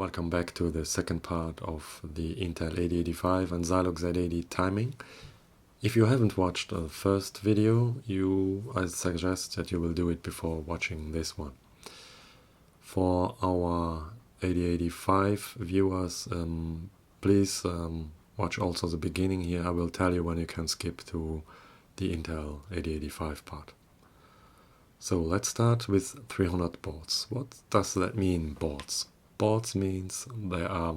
Welcome back to the second part of the Intel 8085 and Zilog Z80 timing. If you haven't watched the first video, I suggest that you will do it before watching this one. For our 8085 viewers, please watch also the beginning here. I will tell you when you can skip to the Intel 8085 part. So let's start with 300 bauds. What does that mean, bauds? Bauds means they are,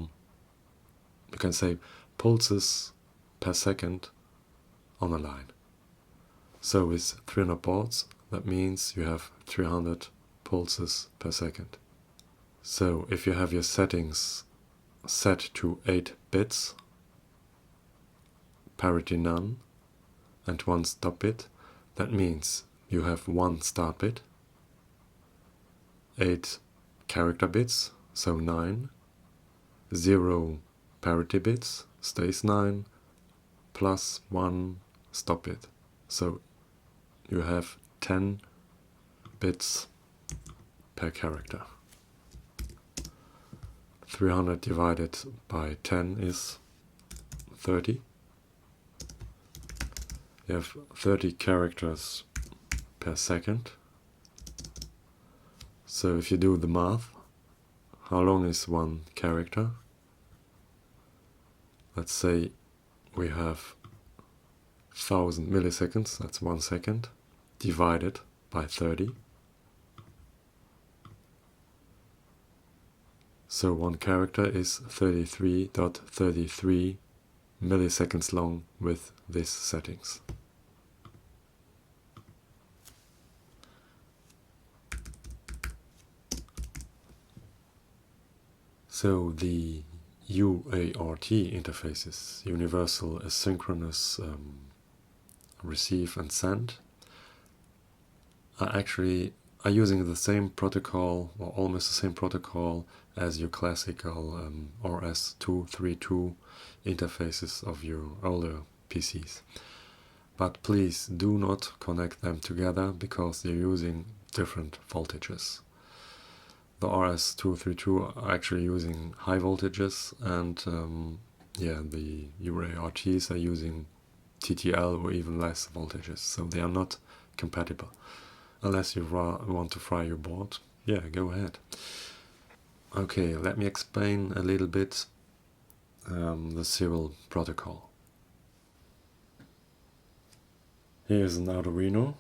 you can say, pulses per second on a line. So with 300 bauds, that means you have 300 pulses per second. So if you have your settings set to 8 bits, parity none, and 1 stop bit, that means you have 1 start bit, 8 character bits, so 9, 0 parity bits, stays 9, plus 1 stop bit. So you have 10 bits per character. 300 divided by 10 is 30. You have 30 characters per second. So if you do the math, how long is one character? Let's say we have 1000 milliseconds, that's 1 second, divided by 30. So one character is 33.33 milliseconds long with these settings. So the UART interfaces, Universal Asynchronous Receive and Send, are using the same protocol, or almost the same protocol as your classical RS-232 interfaces of your older PCs. But please do not connect them together because they're using different voltages. The RS-232 are actually using high voltages, and the UARTs are using TTL or even less voltages, so they are not compatible. Unless you want to fry your board, yeah, go ahead. Okay, let me explain a little bit the serial protocol. Here's an Arduino,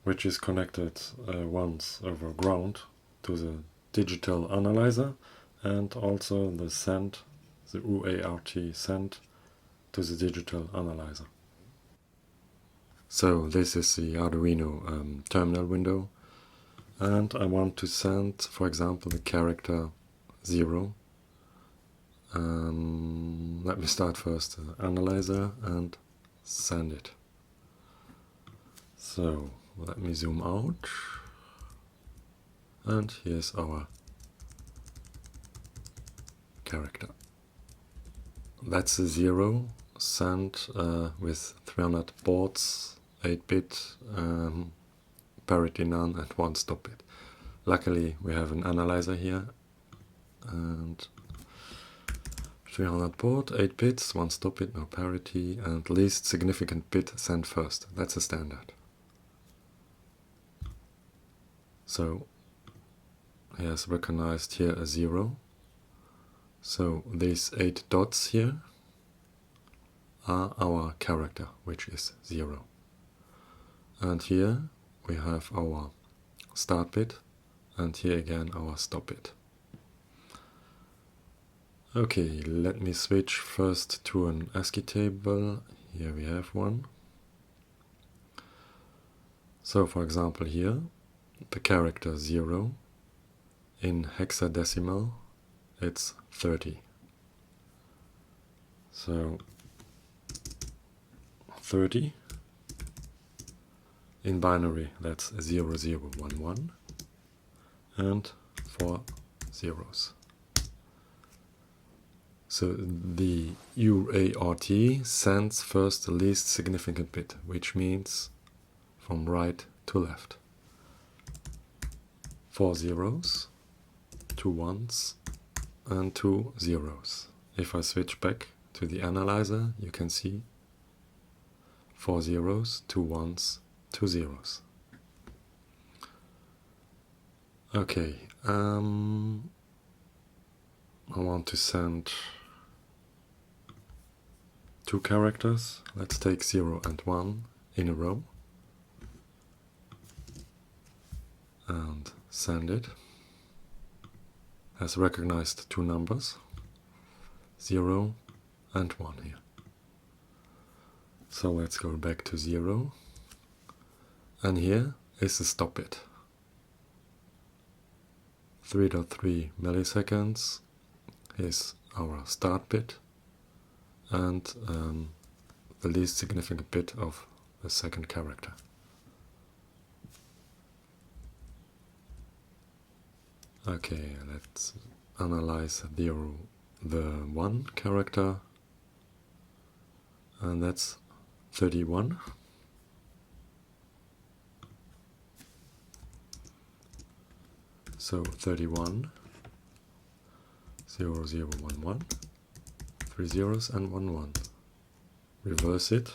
which is connected once over ground to the digital analyzer, and also the UART send to the digital analyzer. So this is the Arduino terminal window, and I want to send, for example, the character 0. Let me start first the analyzer and send it. So let me zoom out. And here's our character. That's a 0 sent with 300 bauds, 8-bit, parity none, and 1 stop bit. Luckily we have an analyzer here, and 300 baud, 8 bits, 1 stop bit, no parity, and least significant bit sent first. That's a standard. So he has recognized here a 0. So these 8 dots here are our character, which is 0. And here we have our start bit, and here again our stop bit. Okay, let me switch first to an ASCII table. Here we have one. So for example here, the character 0, in hexadecimal, it's 30. So 30. In binary, that's 0011 and 4 zeros. So the UART sends first the least significant bit, which means from right to left. 4 zeros, 2 ones, and 2 zeros. If I switch back to the analyzer, you can see 4 zeros, 2 ones, 2 zeros. Okay, I want to send 2 characters. Let's take 0 and 1 in a row and send it. Has recognized 2 numbers, 0 and 1 here. So let's go back to 0, and here is the stop bit. 3.3 milliseconds is our start bit, and the least significant bit of the second character. Okay, let's analyze the 1 character, and that's 31. So 31, 0, 0, 1, 1, 3 zeros and 1, 1. Reverse it.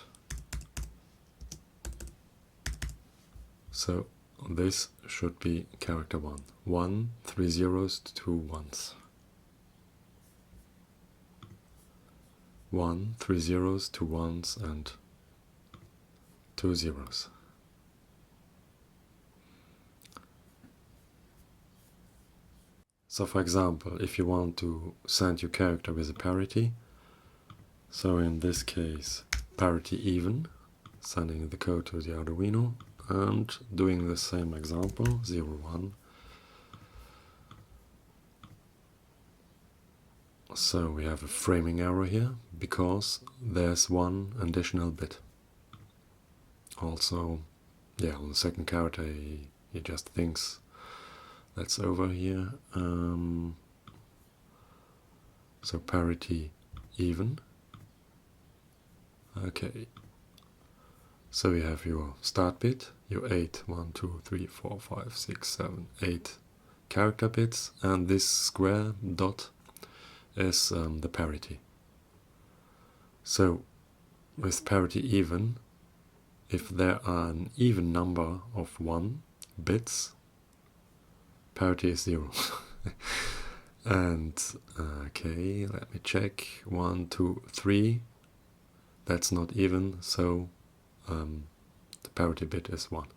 So this should be character 1. 1, 3 zeros, 2 ones. 1, 3 zeros, 2 ones, and 2 zeros. So for example, if you want to send your character with a parity, so in this case parity even, sending the code to the Arduino and doing the same example, 0, 1. So we have a framing error here because there's 1 additional bit. Also, yeah, on the second character he just thinks that's over here. So parity even. Okay. So you have your start bit, your 8, 1, 2, 3, 4, 5, 6, 7, 8 character bits, and this square dot is the parity. So with parity even, if there are an even number of 1 bits, parity is 0. And okay, let me check. 1, 2, 3. That's not even, so the parity bit is 1.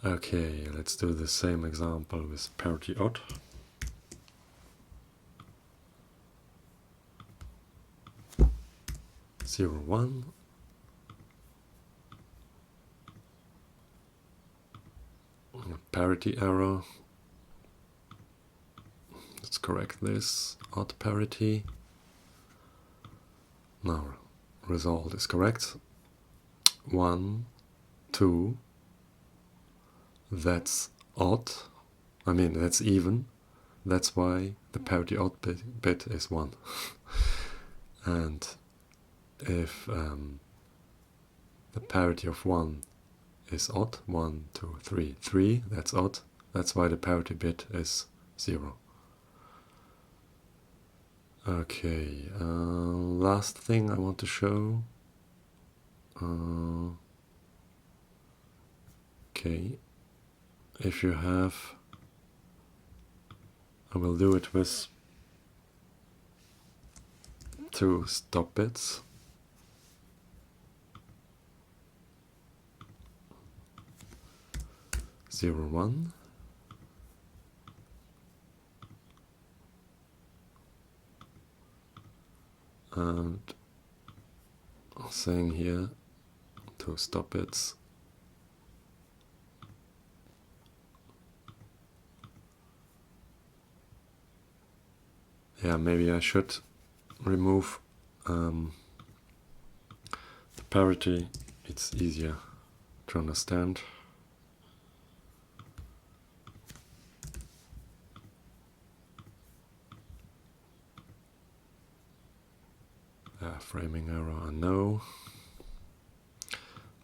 Okay, let's do the same example with parity odd. Zero, 1. Parity error. Let's correct this. Odd parity. Now, result is correct. 1, 2. That's odd. I mean, that's even. That's why the parity odd bit is 1. And if the parity of 1 is odd, 1, 2, 3, 3, that's odd. That's why the parity bit is 0. Okay, last thing I want to show. Okay, if you have, I will do it with 2 stop bits. Zero, 1. And saying here 2 stop bits. Yeah, maybe I should remove the parity. It's easier to understand. Framing error, no.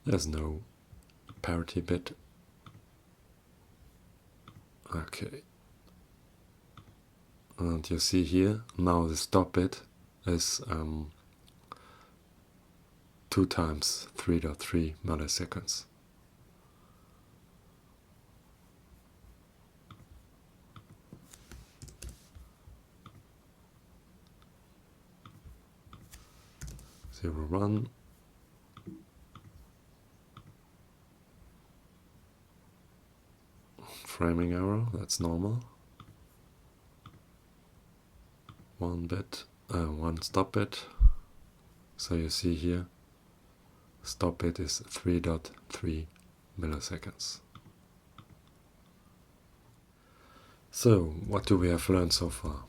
There's no parity bit. Okay. And you see here, now the stop bit is 2 times 3.3 milliseconds. Zero run. Framing error, that's normal. 1 bit, 1 stop bit. So you see here, stop bit is 3.3 milliseconds. So, what do we have learned so far?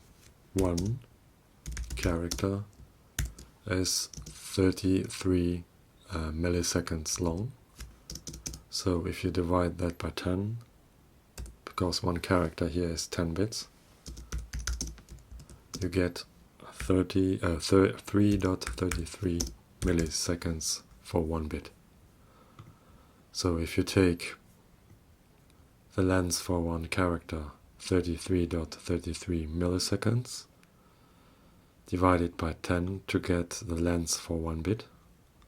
One character is 33 milliseconds long. So if you divide that by 10, because one character here is 10 bits, you get 3.33 milliseconds for 1 bit. So if you take the length for one character, 33.33 milliseconds, divided by 10 to get the length for 1 bit,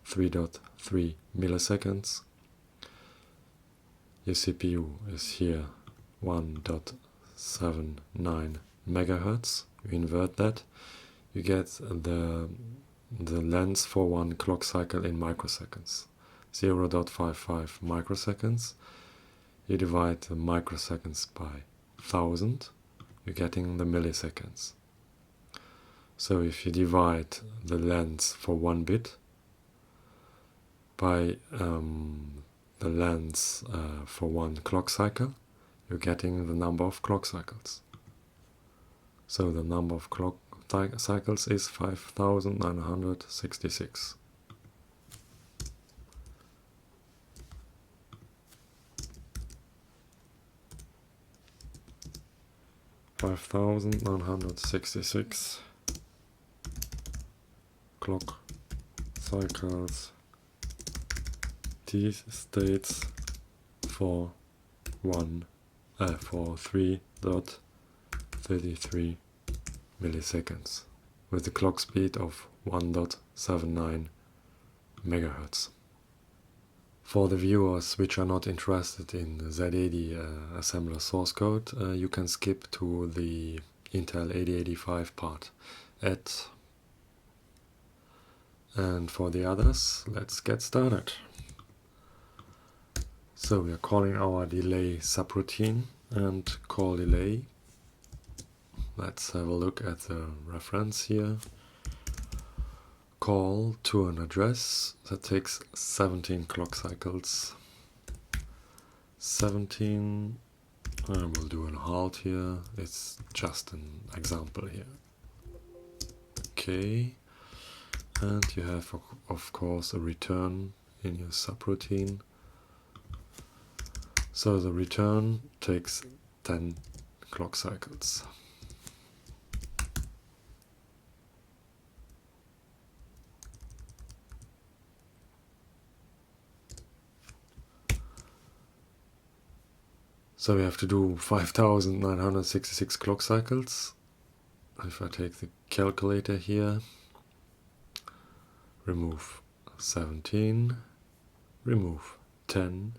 3.3 milliseconds. Your CPU is here 1.79 megahertz. You invert that, you get the length for one clock cycle in microseconds, 0.55 microseconds. You divide the microseconds by 1000, you're getting the milliseconds. So if you divide the length for 1 bit by the length for one clock cycle, you're getting the number of clock cycles. So the number of clock cycles is 5966. Clock cycles T states for 3.33 milliseconds with a clock speed of 1.79 megahertz. For the viewers which are not interested in the Z80 assembler source code, you can skip to the Intel 8085 part. And for the others, let's get started. So we are calling our delay subroutine and call delay. Let's have a look at the reference here. Call to an address that takes 17 clock cycles. 17, and we'll do a halt here. It's just an example here. Okay, and you have of course a return in your subroutine. So the return takes 10 clock cycles. So we have to do 5966 clock cycles. If I take the calculator here, remove 17, remove 10.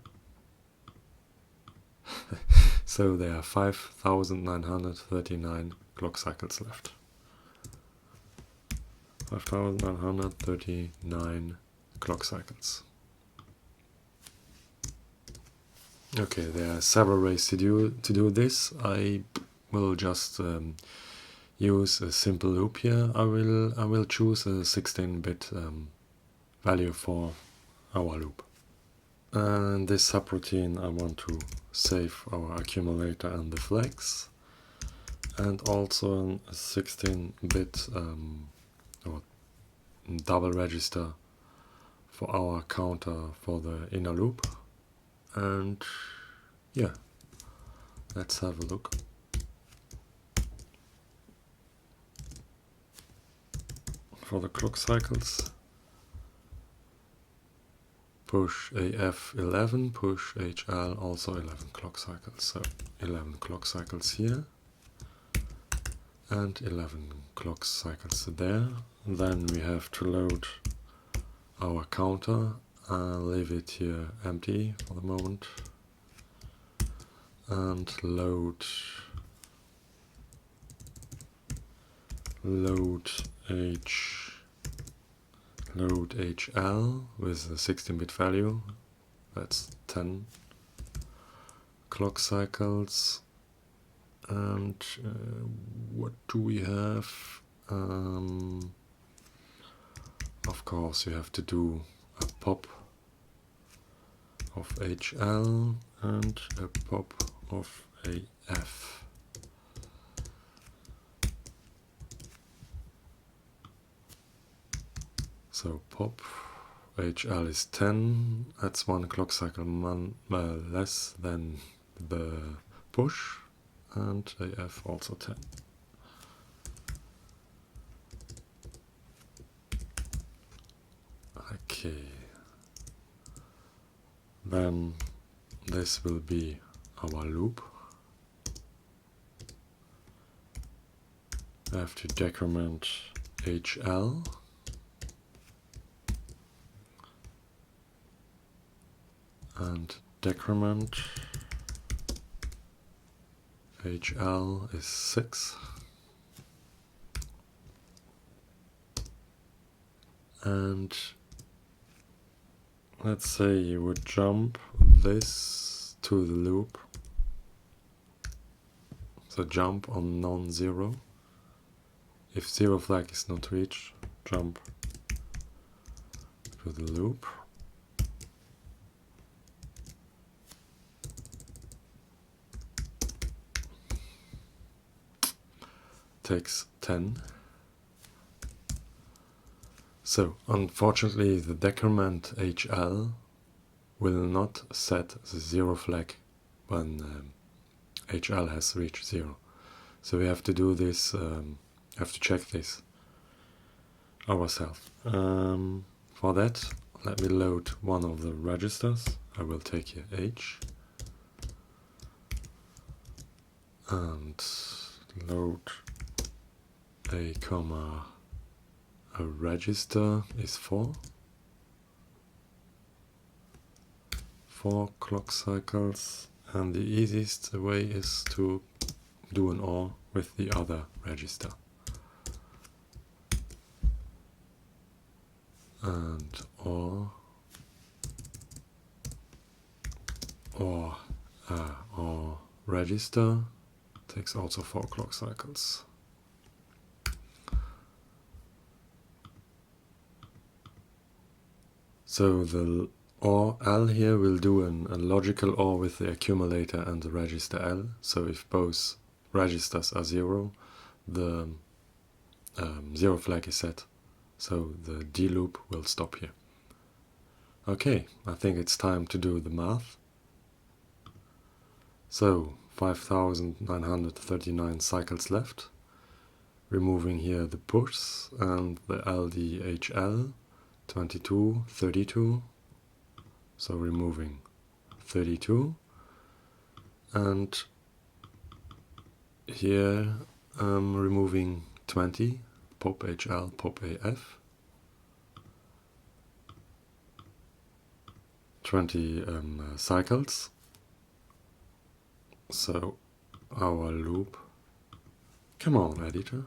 So there are 5939 clock cycles left. 5939 clock cycles. Okay, there are several ways to do this. I will just use a simple loop here. I will choose a 16-bit value for our loop. And this subroutine I want to save our accumulator and the flags, and also a 16-bit or double register for our counter for the inner loop. And yeah, let's have a look. For the clock cycles, push AF 11, push HL also 11 clock cycles. So 11 clock cycles here. and 11 clock cycles there. Then we have to load our counter and leave it here empty for the moment, and load HL with a 16-bit value. That's 10 clock cycles. And what do we have? Of course, you have to do a pop of HL and a pop of AF. So pop HL is 10, that's 1 clock cycle less than the push, and AF also 10. Okay, then this will be our loop. I have to decrement HL and decrement HL is 6, and let's say you would jump this to the loop, so jump on non-zero. If zero flag is not reached, jump to the loop. Takes 10. So unfortunately the decrement HL will not set the zero flag when HL has reached 0. So we have to do this, have to check this ourselves. For that, let me load one of the registers. I will take here H and load a register is 4 clock cycles, and the easiest way is to do an OR with the other register. And OR register takes also 4 clock cycles. So the OR L here will do a logical OR with the accumulator and the register L. So if both registers are 0, the 0 flag is set. So the D loop will stop here. Okay, I think it's time to do the math. So 5,939 cycles left. Removing here the push and the LDHL. 22, 32, so removing 32, and here removing 20, pop HL, pop AF, 20 cycles, so our loop, come on editor,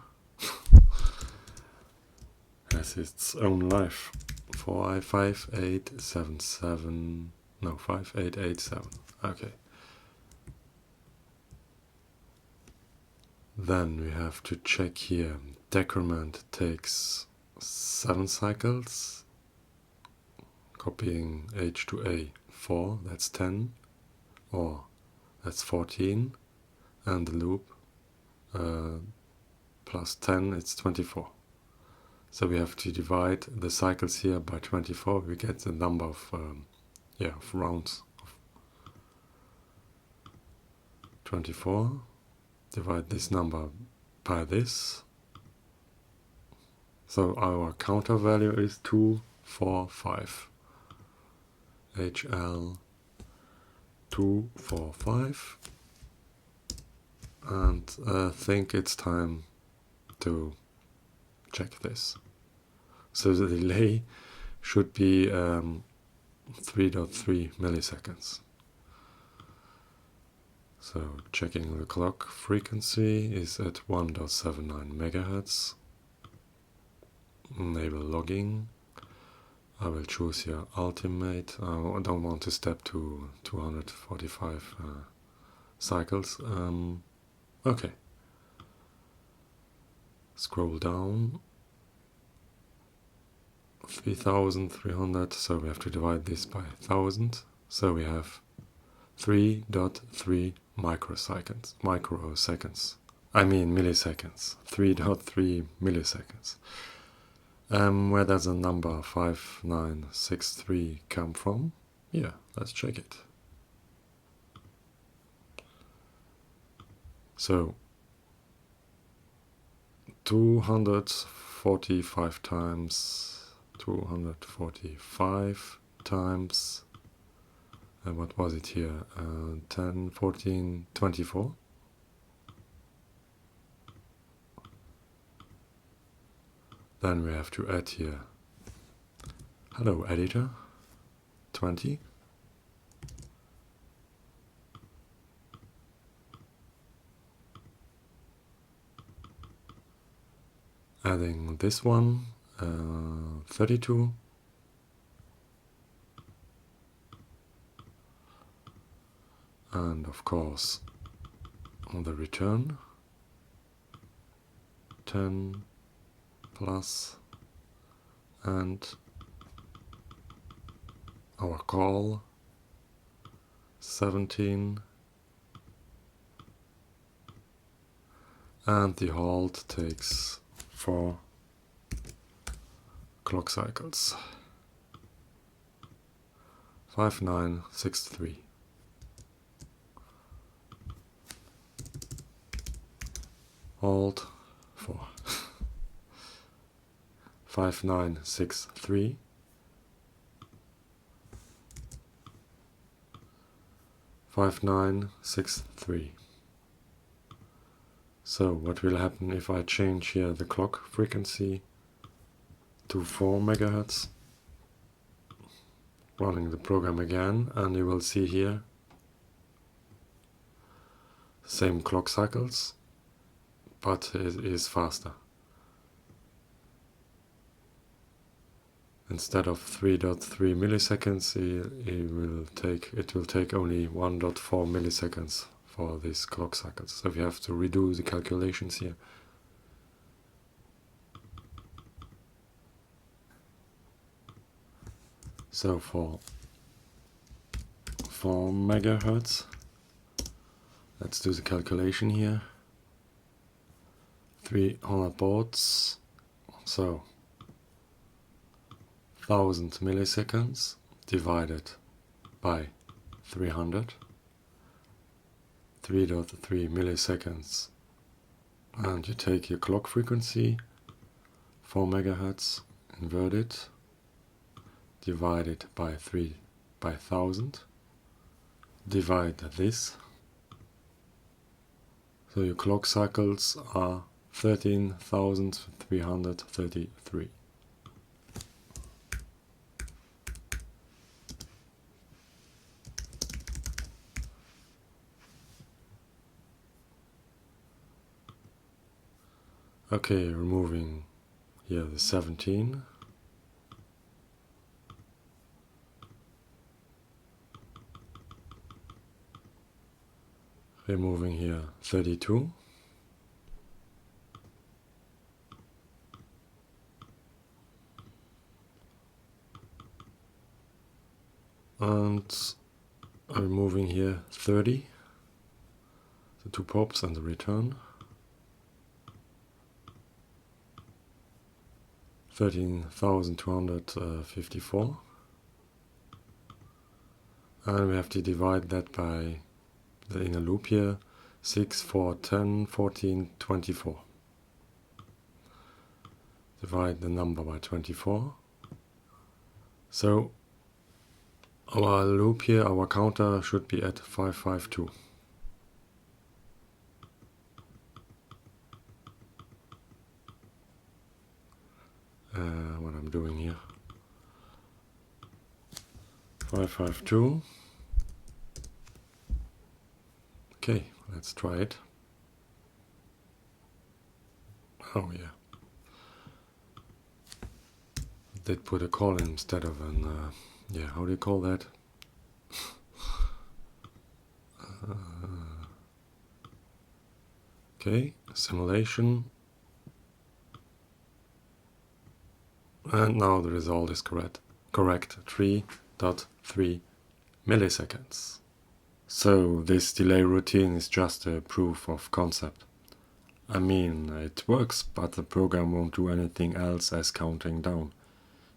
has its own life. 5877, no, 5887, okay. Then we have to check here, decrement takes 7 cycles, copying H to A, 4, that's 10, or that's 14, and the loop plus 10, it's 24. So we have to divide the cycles here by 24. We get the number of of rounds of 24. Divide this number by this. So our counter value is 245. HL 245. And I think it's time to check this. So the delay should be 3.3 milliseconds. So checking the clock frequency is at 1.79 megahertz. Enable logging. I will choose here ultimate. I don't want to step to 245 cycles. Okay. Scroll down. 3,300, so we have to divide this by 1,000. So we have 3.3 milliseconds. I mean milliseconds. 3.3 milliseconds. Where does the number 5963 come from? Yeah, let's check it. So 245 times, what was it here? 10, 14, 24. Then we have to add here, hello editor, 20. Adding this one, 32. And of course, on the return, 10 plus, and our call, 17, and the halt takes 4 clock cycles. 5963. Halt 4. 5963. So what will happen if I change here the clock frequency to 4 megahertz? Running the program again, and you will see here same clock cycles, but it is faster. Instead of 3.3 milliseconds, it will take only 1.4 milliseconds for these clock cycles. So we have to redo the calculations here. So for 4 megahertz, let's do the calculation here. 300 bauds, so 1000 milliseconds divided by 300, 3.3 milliseconds, and you take your clock frequency, 4 megahertz, invert it, divide it by 1000, divide this, so your clock cycles are 13,333. Okay, removing here the 17. Removing here 32. And removing here 30. The 2 pops and the return. 13,254, and we have to divide that by the inner loop here, 6, 4, 10, 14, 24. Divide the number by 24. So our loop here, our counter should be at 552. what I'm doing here. 552. Okay, let's try it. Oh yeah. Did put a call in instead of an, yeah, how do you call that? Okay, simulation. And now the result is correct. Correct, 3.3 milliseconds. So this delay routine is just a proof of concept. I mean, it works, but the program won't do anything else as counting down.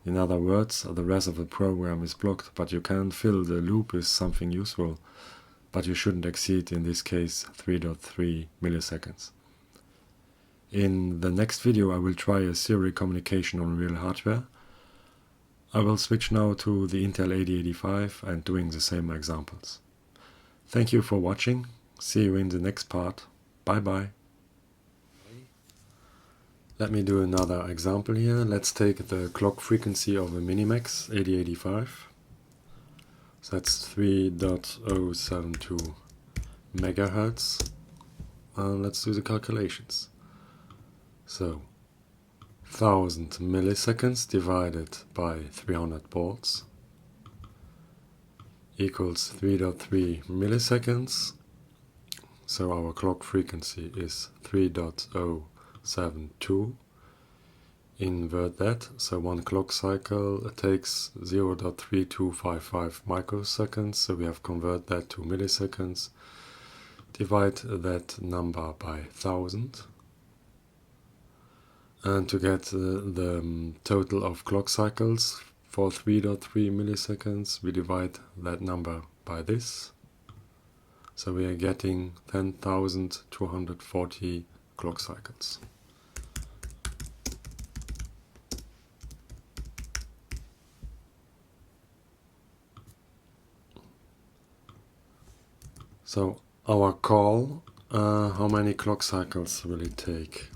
In other words, the rest of the program is blocked, but you can fill the loop with something useful, but you shouldn't exceed, in this case, 3.3 milliseconds. In the next video I will try a serial communication on real hardware. I will switch now to the Intel 8085 and doing the same examples. Thank you for watching. See you in the next part. Bye bye. Let me do another example here. Let's take the clock frequency of a Minimax 8085. So that's 3.072 megahertz. Let's do the calculations. So 1000 milliseconds divided by 300 bauds equals 3.3 milliseconds. So our clock frequency is 3.072. Invert that, so one clock cycle takes 0.3255 microseconds, so we have convert that to milliseconds. Divide that number by 1000. And to get the total of clock cycles for 3.3 milliseconds, we divide that number by this. So we are getting 10,240 clock cycles. So our call, how many clock cycles will it take?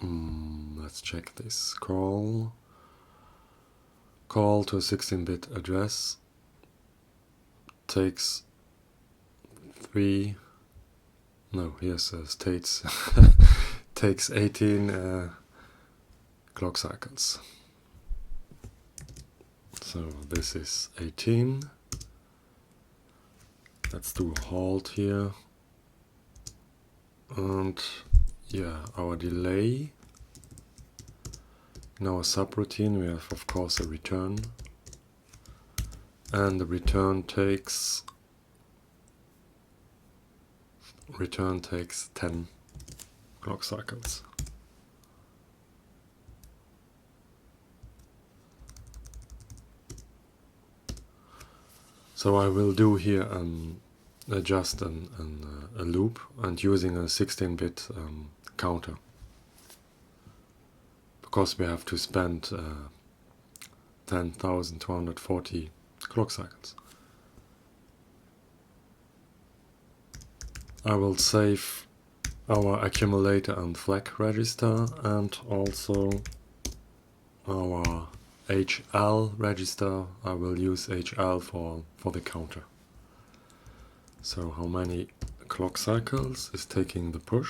Let's check this. Call to a 16-bit address takes states takes 18 clock cycles. So this is 18. Let's do a halt here. And yeah, our delay. In our subroutine we have of course a return. And the return takes 10 clock cycles. So I will do here just a loop and using a 16-bit counter, because we have to spend 10,240 clock cycles. I will save our accumulator and flag register and also our HL register. I will use HL for the counter. So how many clock cycles is taking the push?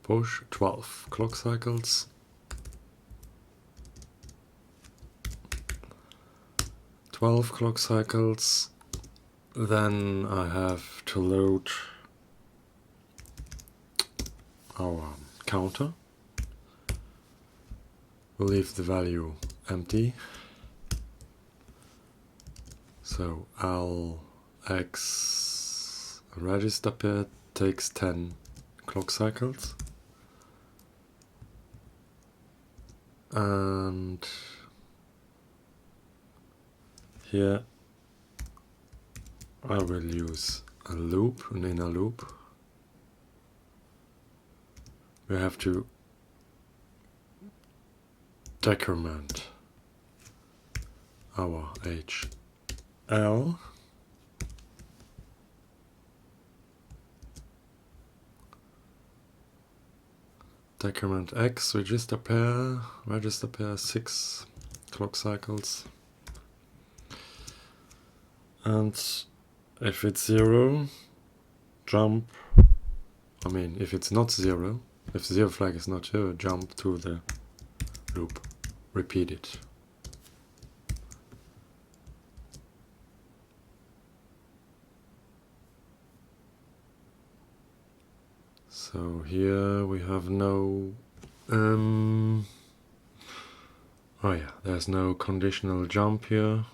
Push 12 clock cycles. 12 clock cycles. Then I have to load our counter. We'll leave the value empty. So LX register pair takes 10 clock cycles. And here I will use a loop, an inner loop. We have to decrement our HL decrement X, register pair 6 clock cycles. And if it's 0, jump, if it's not 0, if the 0 flag is not 0, jump to the loop, repeat it. So here we have no, there's no conditional jump here.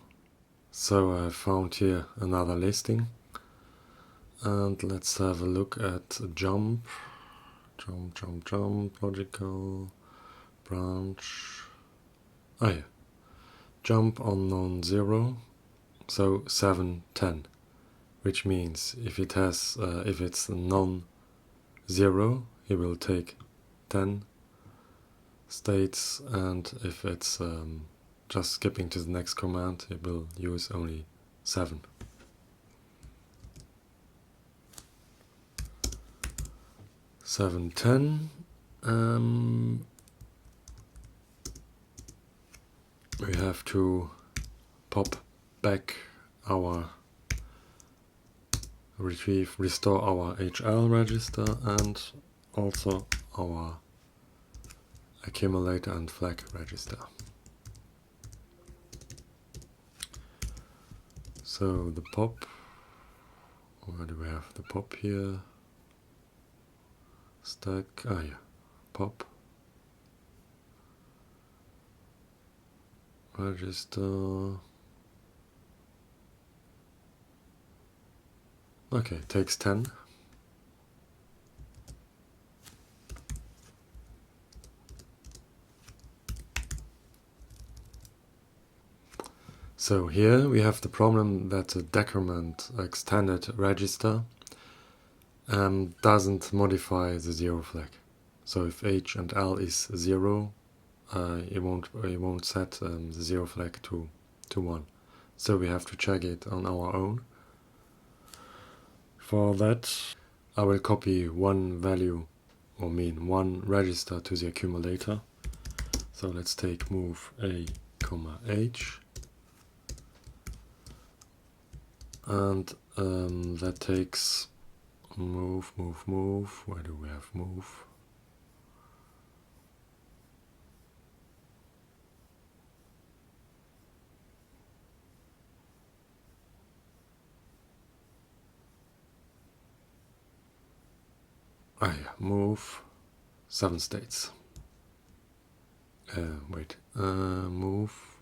So I found here another listing, and let's have a look at jump, logical, branch, jump on non-zero, so 7, 10, which means if it has, if it's non-zero, he will take 10 states, and if it's just skipping to the next command, it will use only 7. Seven, 10. We have to pop back our restore our HL register and also our accumulator and flag register. So the pop, where do we have the pop here? Stack, pop, register. Okay, takes 10. So here we have the problem that the decrement extended register doesn't modify the 0 flag. So if H and L is 0, it won't set the 0 flag to 1. So we have to check it on our own. For that, I will copy one value, one register to the accumulator. So let's take move A, H. And that takes move. Where do we have move? Move 7 states. Move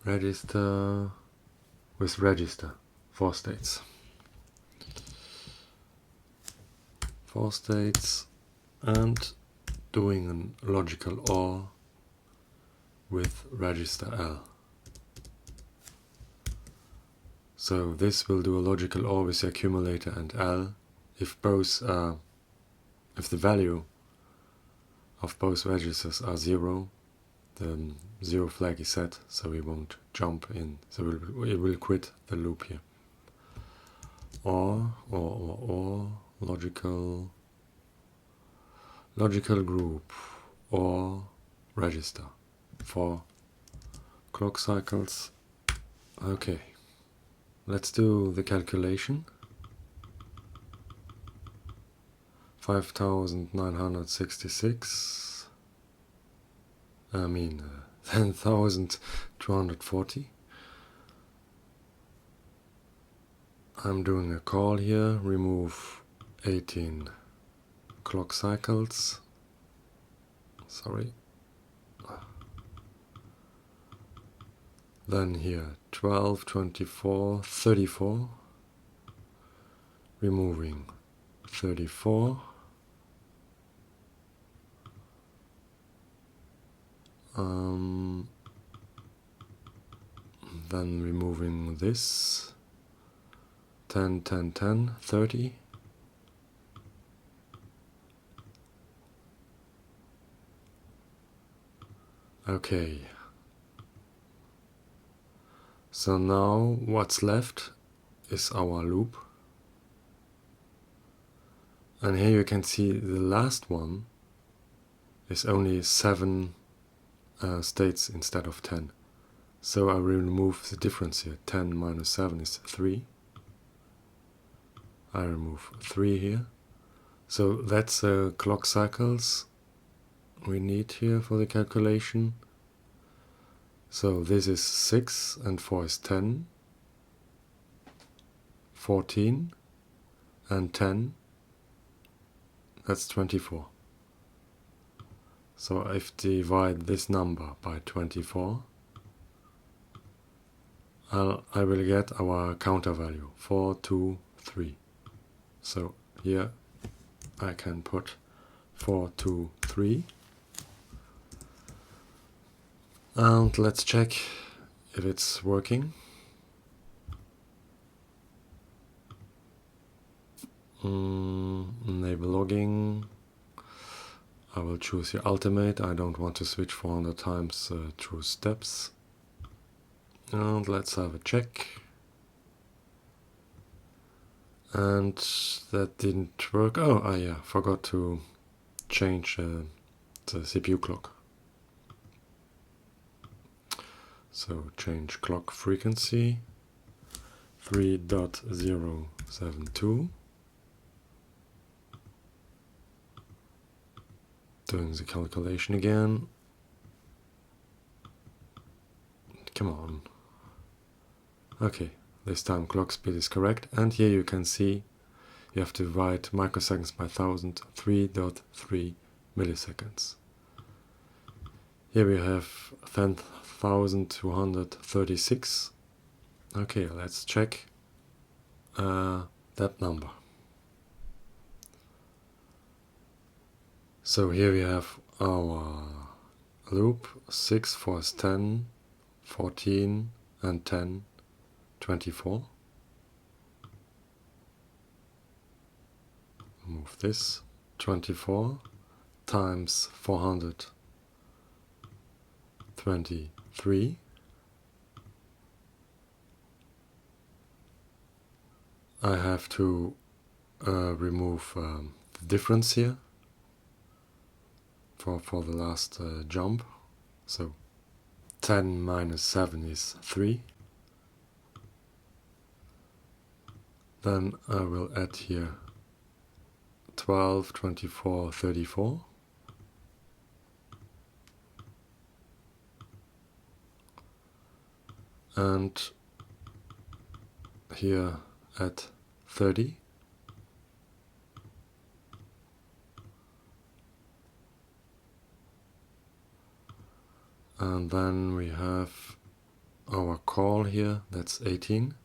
register with register 4 states. 4 states and doing a logical OR with register L. So this will do a logical OR with the accumulator and L if both if the value of both registers are 0, the 0 flag is set, so we won't jump in, so it will quit the loop here. Or logical group or register for clock cycles. Okay, let's do the calculation. 5,966, 10,240. I'm doing a call here, remove 18 clock cycles, then here 12, 24, 34, removing 34, then removing this 10, 10, 10, 30. Okay. So now what's left is our loop. And here you can see the last one is only 7 states instead of 10. So I will remove the difference here. 10 minus 7 is 3. I remove 3 here. So that's clock cycles we need here for the calculation. So this is 6 and 4 is 10, 14 and 10, that's 24. So if I divide this number by 24, I will get our counter value, 4, 2, 3. So here I can put 4, 2, 3. And let's check if it's working. Enable logging. I will choose here ultimate. I don't want to switch 400 times through steps. And let's have a check. And that didn't work. Oh, yeah, forgot to change the CPU clock. So change clock frequency 3.072. Doing the calculation again. Come on. Okay, this time clock speed is correct. And here you can see you have to divide microseconds by 1000, 3.3 milliseconds. Here we have 10,236. Okay, let's check that number. So here we have our loop. 6, 4 is 10, 14 and 10, 24. Move this. 24 times 423. I have to remove the difference here for the last jump. So 10 minus 7 is 3. Then I will add here 12, 24, 34. And here add 30. And then we have our call here, that's 18.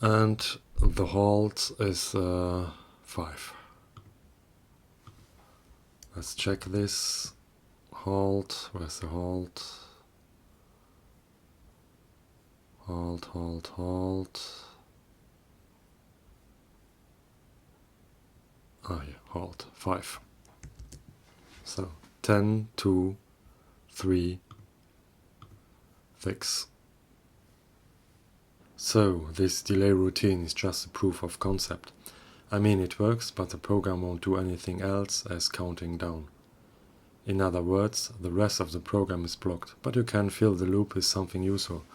And the halt is 5. Let's check this. Halt, where's the halt? Halt, halt, halt. Ah, yeah, halt, 5. So 10, 2, 3, 6. So this delay routine is just a proof of concept. I mean, it works, but the program won't do anything else as counting down. In other words, the rest of the program is blocked, but you can fill the loop with something useful.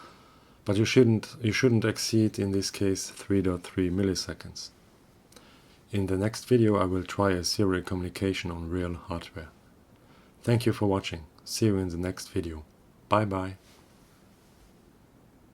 But you shouldn't exceed, in this case, 3.3 milliseconds. In the next video I will try a serial communication on real hardware. Thank you for watching. See you in the next video. Bye bye.